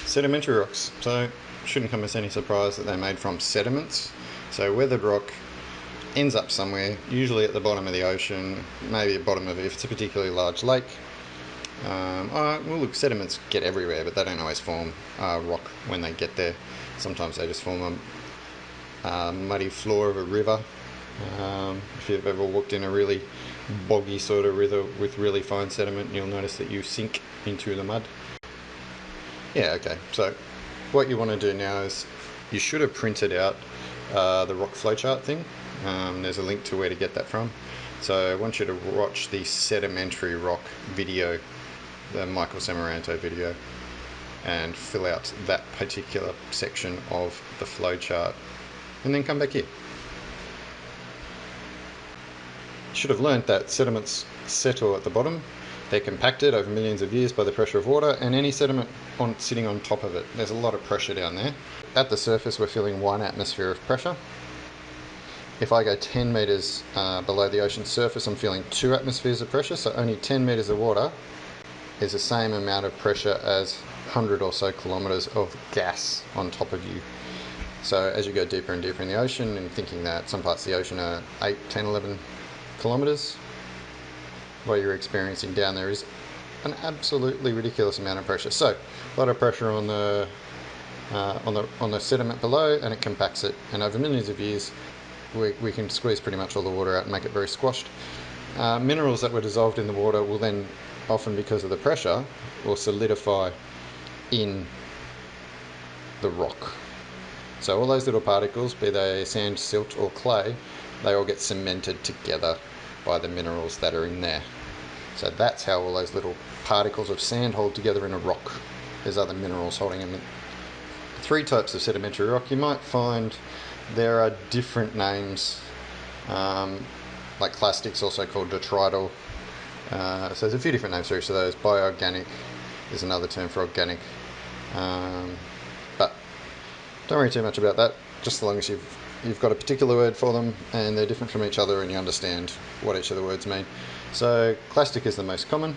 Sedimentary rocks. So it shouldn't come as any surprise that they're made from sediments. So weathered rock ends up somewhere, usually at the bottom of the ocean, maybe at the bottom of it if it's a particularly large lake. Well, look, sediments get everywhere, but they don't always form rock when they get there. Sometimes they just form a muddy floor of a river. If you've ever walked in a really boggy sort of river with really fine sediment, you'll notice that you sink into the mud. Yeah, okay. So what you want to do now is you should have printed out the rock flowchart thing. There's a link to where to get that from. So I want you to watch the sedimentary rock video, the Michael Samaranto video, and fill out that particular section of the flowchart, and then come back here. You should have learnt that sediments settle at the bottom. They're compacted over millions of years by the pressure of water, and any sediment sitting on top of it, there's a lot of pressure down there. At the surface, we're feeling 1 atmosphere of pressure. If I go 10 metres below the ocean surface, I'm feeling 2 atmospheres of pressure, so only 10 metres of water is the same amount of pressure as 100 or so kilometres of gas on top of you. So as you go deeper and deeper in the ocean, and thinking that some parts of the ocean are 8, 10, 11 kilometres, what you're experiencing down there is an absolutely ridiculous amount of pressure. So a lot of pressure on the sediment below, and it compacts it. And over millions of years, we can squeeze pretty much all the water out and make it very squashed. Minerals that were dissolved in the water will then, often because of the pressure, will solidify in the rock. So all those little particles, be they sand, silt or clay, they all get cemented together by the minerals that are in there. So that's how all those little particles of sand hold together in a rock. There's other minerals holding them. 3 types of sedimentary rock. You might find there are different names, like clastic's also called detrital. So there's a few different names for each of those. Bioorganic is another term for organic. But don't worry too much about that, just as long as you've got a particular word for them and they're different from each other and you understand what each of the words mean. So clastic is the most common,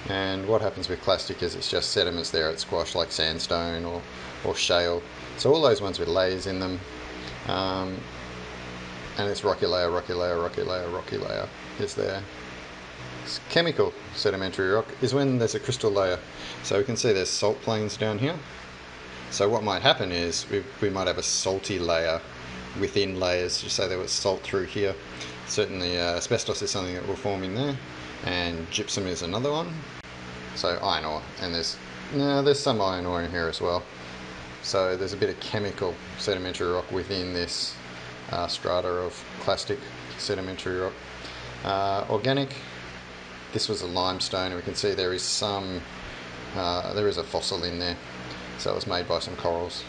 and what happens with clastic is it's just sediments there at squash, like sandstone or shale. So all those ones with layers in them, and it's rocky layer, rocky layer, rocky layer, rocky layer is there. Chemical sedimentary rock is when there's a crystal layer. So we can see there's salt plains down here. So what might happen is we might have a salty layer within layers. Just say there was salt through here. Certainly asbestos is something that will form in there, and gypsum is another one. So iron ore, and there's some iron ore in here as well. So there's a bit of chemical sedimentary rock within this strata of clastic sedimentary rock. Organic, this was a limestone, and we can see there is there is a fossil in there. So it was made by some corals.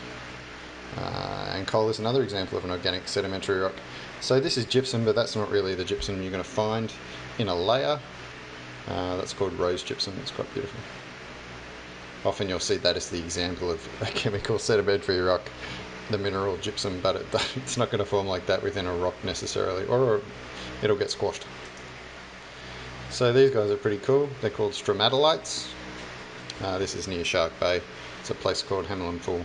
And coal is another example of an organic sedimentary rock. So this is gypsum, but that's not really the gypsum you're going to find in a layer. That's called rose gypsum. It's quite beautiful. Often you'll see that as the example of a chemical sedimentary rock, the mineral gypsum, but it's not going to form like that within a rock necessarily, or it'll get squashed. So these guys are pretty cool. They're called stromatolites. This is near Shark Bay. It's a place called Hamelin Pool.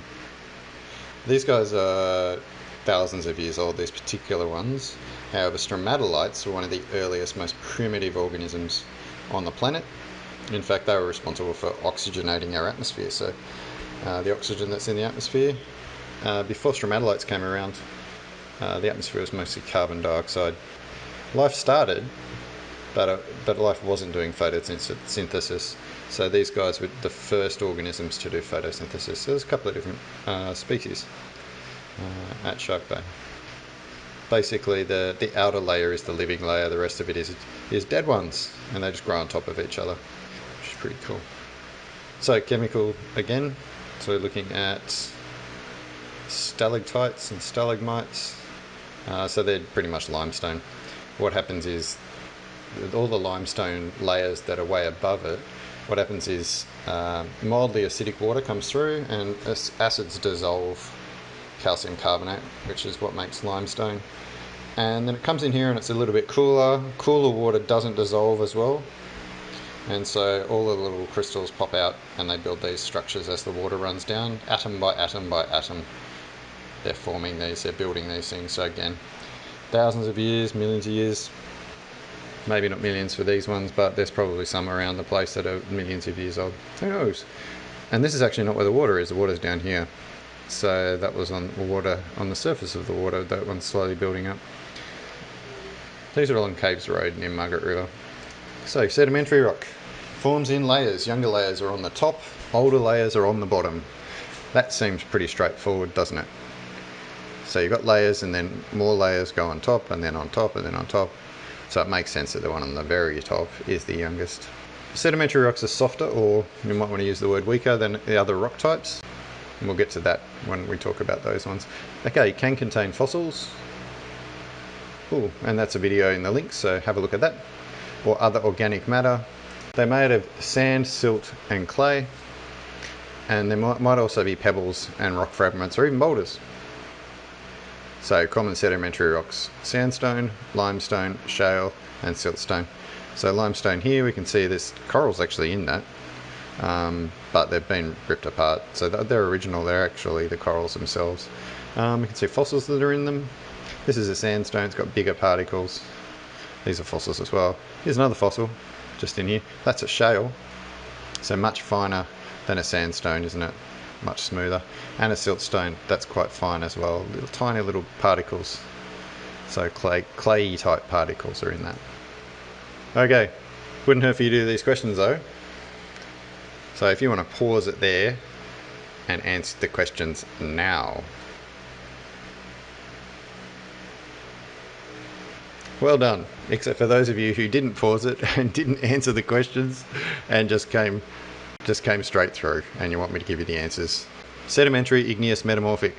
These guys are thousands of years old, these particular ones. However, stromatolites were one of the earliest, most primitive organisms on the planet. In fact, they were responsible for oxygenating our atmosphere. So the oxygen that's in the atmosphere, before stromatolites came around, the atmosphere was mostly carbon dioxide. Life started, but life wasn't doing photosynthesis. So these guys were the first organisms to do photosynthesis. So there's a couple of different species at Shark Bay. Basically, the outer layer is the living layer. The rest of it is dead ones, and they just grow on top of each other, which is pretty cool. So chemical again. So we're looking at stalactites and stalagmites. So they're pretty much limestone. What happens is all the limestone layers that are way above it, what happens is mildly acidic water comes through and acids dissolve calcium carbonate, which is what makes limestone. And then it comes in here and it's a little bit cooler. Cooler water doesn't dissolve as well. And so all the little crystals pop out and they build these structures as the water runs down, atom by atom by atom. They're forming these, they're building these things. So again, thousands of years, millions of years, maybe not millions for these ones, but there's probably some around the place that are millions of years old. Who knows? And this is actually not where the water is, the water's down here. So that was on the water, on the surface of the water, that one's slowly building up. These are along Caves Road near Margaret River. So sedimentary rock forms in layers. Younger layers are on the top, older layers are on the bottom. That seems pretty straightforward, doesn't it? So you've got layers and then more layers go on top and then on top and then on top. So it makes sense that the one on the very top is the youngest. Sedimentary rocks are softer, or you might want to use the word weaker, than the other rock types. And we'll get to that when we talk about those ones. Okay, can contain fossils. Ooh, and that's a video in the links, so have a look at that. Or other organic matter. They're made of sand, silt and clay, and there might also be pebbles and rock fragments or even boulders. So common sedimentary rocks: sandstone, limestone, shale and siltstone. So limestone here, we can see there's corals actually in that, but they've been ripped apart. So they're original, they're actually the corals themselves. We can see fossils that are in them. This is a sandstone, it's got bigger particles. These are fossils as well. Here's another fossil, just in here. That's a shale, so much finer than a sandstone, isn't it? Much smoother. And a siltstone, that's quite fine as well. Little tiny little particles. So clayey type particles are in that. Okay, wouldn't hurt for you to do these questions though. So if you want to pause it there and answer the questions now. Well done, except for those of you who didn't pause it and didn't answer the questions and just came straight through, and you want me to give you the answers. Sedimentary, igneous, metamorphic.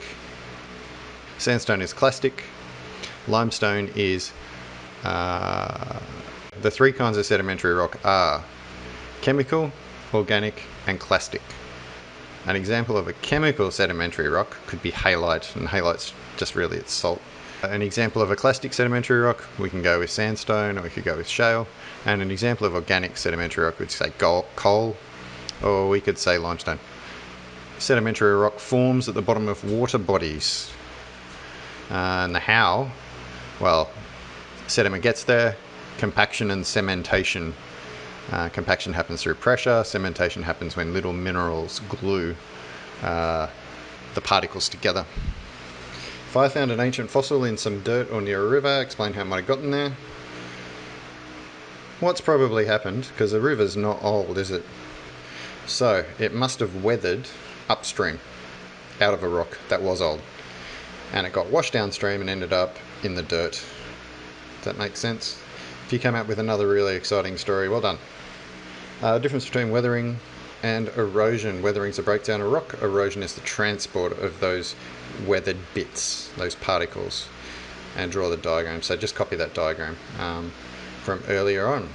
Sandstone is clastic. Limestone is... the three kinds of sedimentary rock are chemical, organic and clastic. An example of a chemical sedimentary rock could be halite, and halite's just really its salt. An example of a clastic sedimentary rock, we can go with sandstone, or we could go with shale. And an example of organic sedimentary rock would say coal, or we could say limestone. Sedimentary rock forms at the bottom of water bodies. And the how? Well, sediment gets there, compaction and cementation. Compaction happens through pressure, cementation happens when little minerals glue the particles together. If I found an ancient fossil in some dirt or near a river, explain how it might have gotten there. What's probably happened, because the river's not old, is it? So it must have weathered upstream out of a rock that was old, and it got washed downstream and ended up in the dirt. Does that make sense? If you come up with another really exciting story, well done. Difference between weathering and erosion. Weathering is the breakdown of rock. Erosion is the transport of those weathered bits, those particles. And draw the diagram. So just copy that diagram from earlier on.